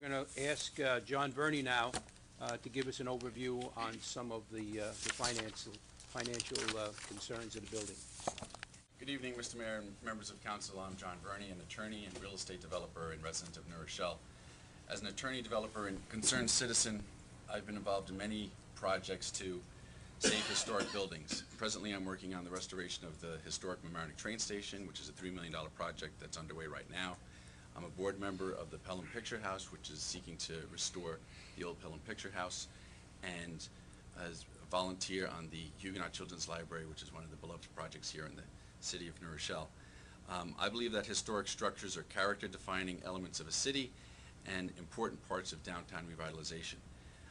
We're going to ask John Verni now to give us an overview on some of the financial concerns of the building. Good evening, Mr. Mayor and members of council. I'm John Verni, an attorney and real estate developer and resident of New Rochelle. As an attorney, developer, and concerned citizen, I've been involved in many projects to save historic buildings. Presently, I'm working on the restoration of the historic Mamaroneck train station, which is a $3 million project that's underway right now. I'm a board member of the Pelham Picture House, which is seeking to restore the old Pelham Picture House, and as a volunteer on the Huguenot Children's Library, which is one of the beloved projects here in the city of New Rochelle. I believe that historic structures are character-defining elements of a city and important parts of downtown revitalization.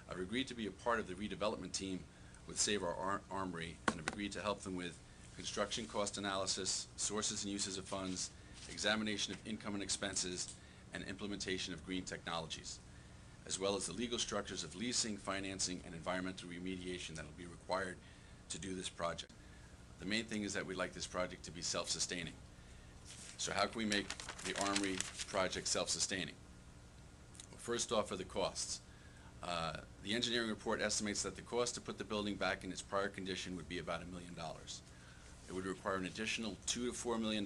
I've agreed to be a part of the redevelopment team with Save Our Armory, and have agreed to help them with construction cost analysis, sources and uses of funds, examination of income and expenses, and implementation of green technologies, as well as the legal structures of leasing, financing, and environmental remediation that will be required to do this project. The main thing is that we'd like this project to be self-sustaining. So how can we make the Armory project self-sustaining? Well, first off are the costs. The engineering report estimates that the cost to put the building back in its prior condition would be about $1 million. It would require an additional $2 to $4 million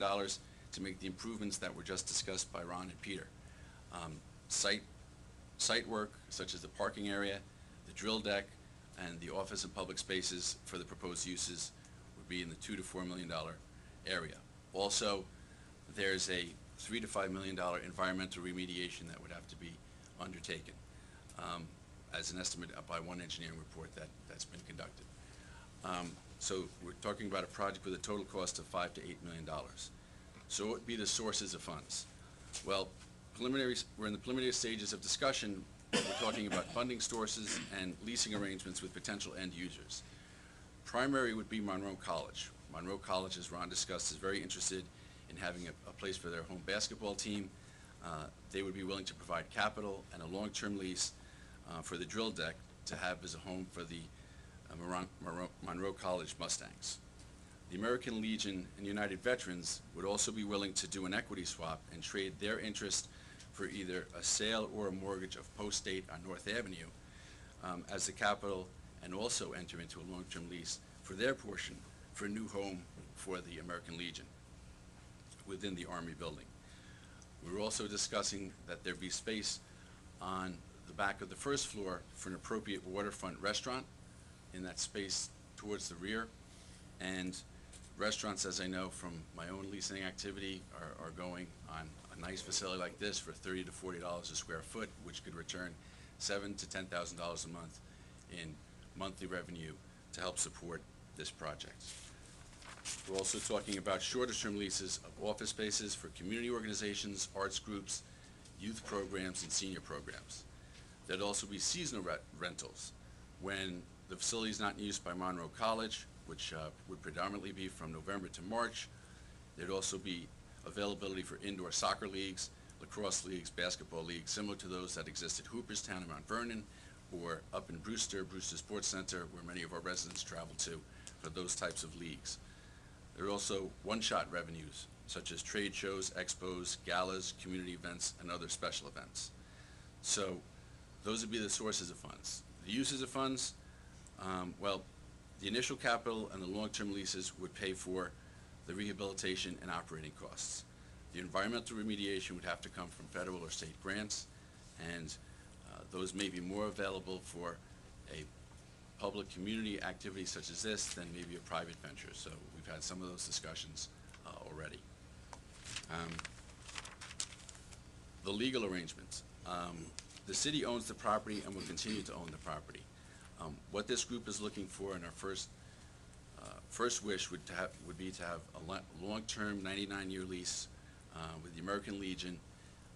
to make the improvements that were just discussed by Ron and Peter. Site work, such as the parking area, the drill deck, and the office and public spaces for the proposed uses would be in the $2 to $4 million area. Also, there's a $3 to $5 million environmental remediation that would have to be undertaken, as an estimate by one engineering report that's been conducted. So we're talking about a project with a total cost of $5 to $8 million. So what would be the sources of funds? Well, we're in the preliminary stages of discussion. We're talking about funding sources and leasing arrangements with potential end users. Primary would be Monroe College. Monroe College, as Ron discussed, is very interested in having a place for their home basketball team. They would be willing to provide capital and a long-term lease for the drill deck to have as a home for the Monroe College Mustangs. The American Legion and United Veterans would also be willing to do an equity swap and trade their interest for either a sale or a mortgage of Post State on North Avenue as the capital, and also enter into a long-term lease for their portion for a new home for the American Legion within the Army building. We were also discussing that there be space on the back of the first floor for an appropriate waterfront restaurant in that space towards the rear, and restaurants, as I know from my own leasing activity, are going on a nice facility like this for $30 to $40 a square foot, which could return $7,000 to $10,000 a month in monthly revenue to help support this project. We're also talking about shorter-term leases of office spaces for community organizations, arts groups, youth programs, and senior programs. There'd also be seasonal rentals when the facility is not used by Monroe College, which would predominantly be from November to March. There'd also be availability for indoor soccer leagues, lacrosse leagues, basketball leagues, similar to those that exist at Hooperstown and Mount Vernon, or up in Brewster Sports Center, where many of our residents travel to for those types of leagues. There are also one-shot revenues, such as trade shows, expos, galas, community events, and other special events. So those would be the sources of funds. The uses of funds, well, the initial capital and the long-term leases would pay for the rehabilitation and operating costs. The environmental remediation would have to come from federal or state grants, and those may be more available for a public community activity such as this than maybe a private venture. So we've had some of those discussions already. The legal arrangements. The city owns the property and will continue to own the property. What this group is looking for in our first wish would be to have a long-term 99-year lease with the American Legion,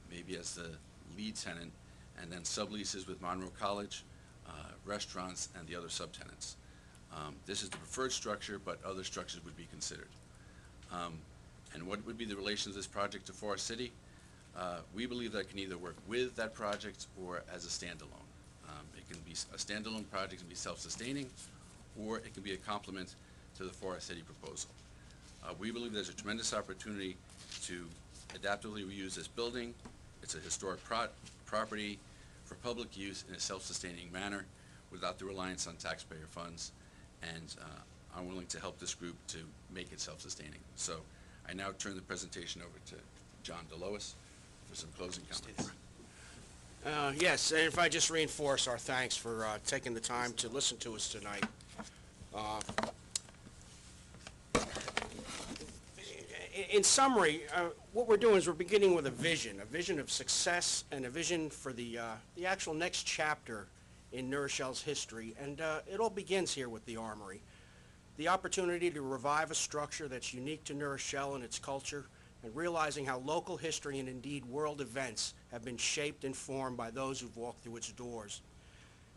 maybe as the lead tenant, and then subleases with Monroe College, restaurants, and the other subtenants. This is the preferred structure, but other structures would be considered. And what would be the relation of this project to Forest City? We believe that it can either work with that project or as a standalone. It can be a standalone project and be self-sustaining, or it can be a complement to the Forest City proposal. We believe there's a tremendous opportunity to adaptively reuse this building. It's a historic property. for public use in a self-sustaining manner without the reliance on taxpayer funds, and I'm willing to help this group to make it self-sustaining. So I now turn the presentation over to John DeLois for some closing comments. Yes, and if I just reinforce our thanks for taking the time to listen to us tonight. In summary, what we're doing is we're beginning with a vision of success and a vision for the actual next chapter in New Rochelle's history, and it all begins here with the Armory. The opportunity to revive a structure that's unique to New Rochelle and its culture, and realizing how local history and indeed world events have been shaped and formed by those who've walked through its doors.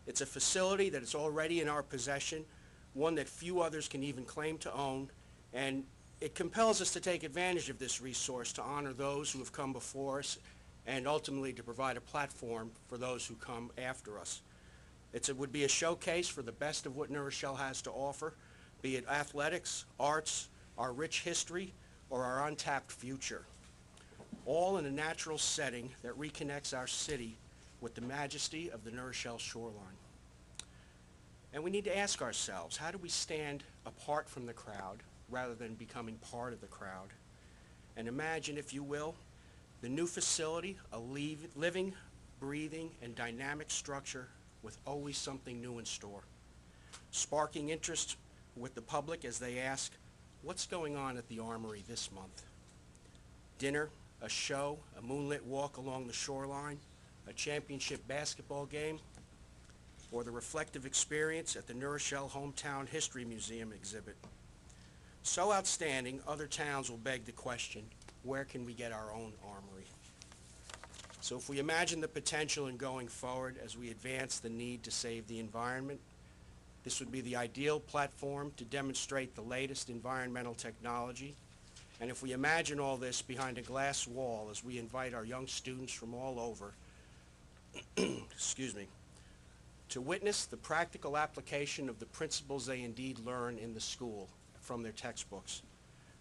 It's a facility that is already in our possession, one that few others can even claim to own, and it compels us to take advantage of this resource to honor those who have come before us and ultimately to provide a platform for those who come after us. It would be a showcase for the best of what New Rochelle has to offer, be it athletics, arts, our rich history, or our untapped future, all in a natural setting that reconnects our city with the majesty of the New Rochelle shoreline. And we need to ask ourselves, how do we stand apart from the crowd rather than becoming part of the crowd? And imagine, if you will, the new facility, a living, breathing, and dynamic structure with always something new in store, sparking interest with the public as they ask, what's going on at the Armory this month? Dinner, a show, a moonlit walk along the shoreline, a championship basketball game, or the reflective experience at the New Rochelle Hometown History Museum exhibit. So outstanding, other towns will beg the question, where can we get our own Armory? So if we imagine the potential in going forward as we advance the need to save the environment, this would be the ideal platform to demonstrate the latest environmental technology. And if we imagine all this behind a glass wall as we invite our young students from all over, excuse me, to witness the practical application of the principles they indeed learn in the school from their textbooks,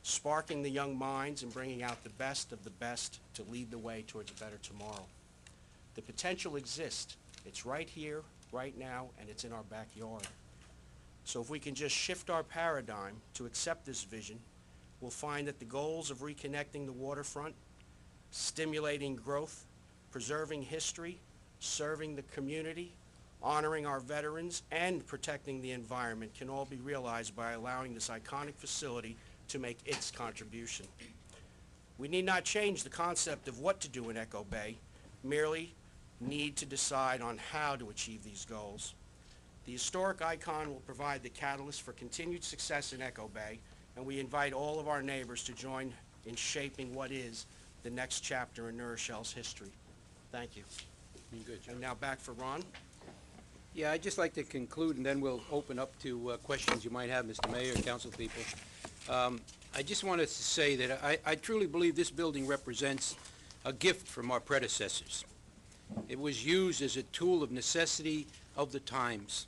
sparking the young minds and bringing out the best of the best to lead the way towards a better tomorrow. The potential exists. It's right here, right now, and it's in our backyard. So if we can just shift our paradigm to accept this vision, we'll find that the goals of reconnecting the waterfront, stimulating growth, preserving history, serving the community, honoring our veterans, and protecting the environment can all be realized by allowing this iconic facility to make its contribution. We need not change the concept of what to do in Echo Bay, merely need to decide on how to achieve these goals. The historic icon will provide the catalyst for continued success in Echo Bay, and we invite all of our neighbors to join in shaping what is the next chapter in New Rochelle's history. Thank you. Good, John. And now back for Ron. Yeah, I'd just like to conclude, and then we'll open up to questions you might have, Mr. Mayor, council people. I just wanted to say that I truly believe this building represents a gift from our predecessors. It was used as a tool of necessity of the times.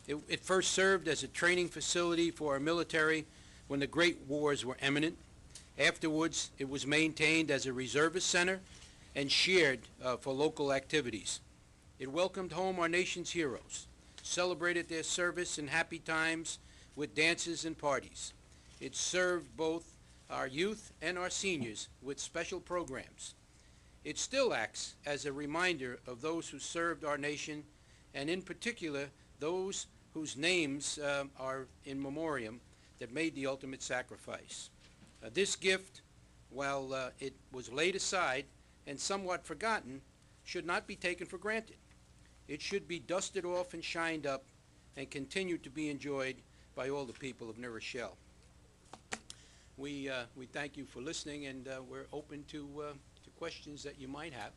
It first served as a training facility for our military when the great wars were imminent. Afterwards, it was maintained as a reservist center and shared for local activities. It welcomed home our nation's heroes, celebrated their service in happy times with dances and parties. It served both our youth and our seniors with special programs. It still acts as a reminder of those who served our nation, and in particular, those whose names are in memoriam that made the ultimate sacrifice. This gift, while it was laid aside and somewhat forgotten, should not be taken for granted. It should be dusted off and shined up and continue to be enjoyed by all the people of New Rochelle. We thank you for listening, and we're open to questions that you might have.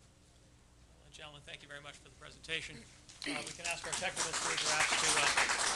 Gentlemen, thank you very much for the presentation. We can ask our technical crew perhaps to